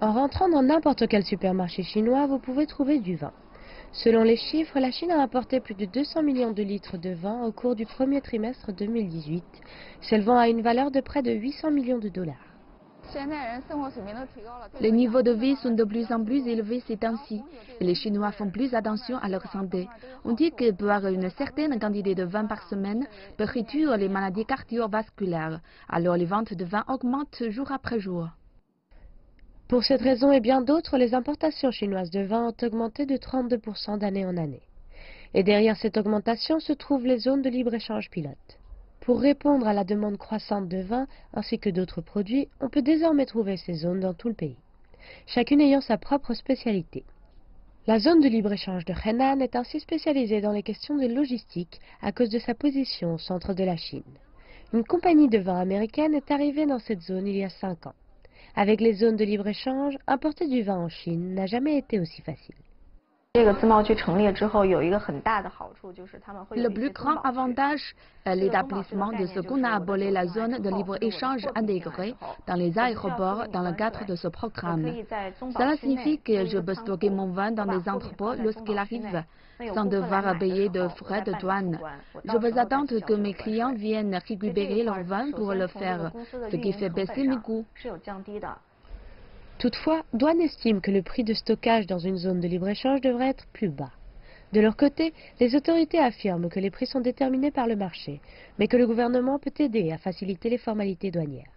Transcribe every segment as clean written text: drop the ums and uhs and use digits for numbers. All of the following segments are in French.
En rentrant dans n'importe quel supermarché chinois, vous pouvez trouver du vin. Selon les chiffres, la Chine a importé plus de 200 millions de litres de vin au cours du premier trimestre 2018, s'élevant à une valeur de près de 800 millions de dollars. Les niveaux de vie sont de plus en plus élevés ces temps-ci et les Chinois font plus attention à leur santé. On dit que boire une certaine quantité de vin par semaine peut réduire les maladies cardiovasculaires. Alors les ventes de vin augmentent jour après jour. Pour cette raison et bien d'autres, les importations chinoises de vin ont augmenté de 32% d'année en année. Et derrière cette augmentation se trouvent les zones de libre-échange pilotes. Pour répondre à la demande croissante de vin ainsi que d'autres produits, on peut désormais trouver ces zones dans tout le pays, chacune ayant sa propre spécialité. La zone de libre-échange de Henan est ainsi spécialisée dans les questions de logistique à cause de sa position au centre de la Chine. Une compagnie de vin américaine est arrivée dans cette zone il y a 5 ans. Avec les zones de libre-échange, importer du vin en Chine n'a jamais été aussi facile. Le plus grand avantage est l'établissement de ce qu'on a appelé la zone de libre-échange intégrée dans les aéroports dans le cadre de ce programme. Cela signifie que je peux stocker mon vin dans des entrepôts lorsqu'il arrive, sans devoir payer de frais de douane. Je peux attendre que mes clients viennent récupérer leur vin pour le faire, ce qui fait baisser mes coûts. Toutefois, Douane estime que le prix de stockage dans une zone de libre-échange devrait être plus bas. De leur côté, les autorités affirment que les prix sont déterminés par le marché, mais que le gouvernement peut aider à faciliter les formalités douanières.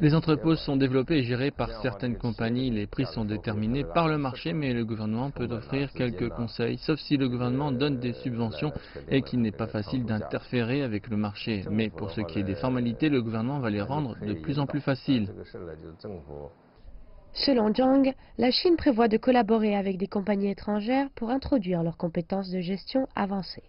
Les entrepôts sont développés et gérés par certaines compagnies. Les prix sont déterminés par le marché, mais le gouvernement peut offrir quelques conseils, sauf si le gouvernement donne des subventions et qu'il n'est pas facile d'interférer avec le marché. Mais pour ce qui est des formalités, le gouvernement va les rendre de plus en plus faciles. Selon Zhang, la Chine prévoit de collaborer avec des compagnies étrangères pour introduire leurs compétences de gestion avancées.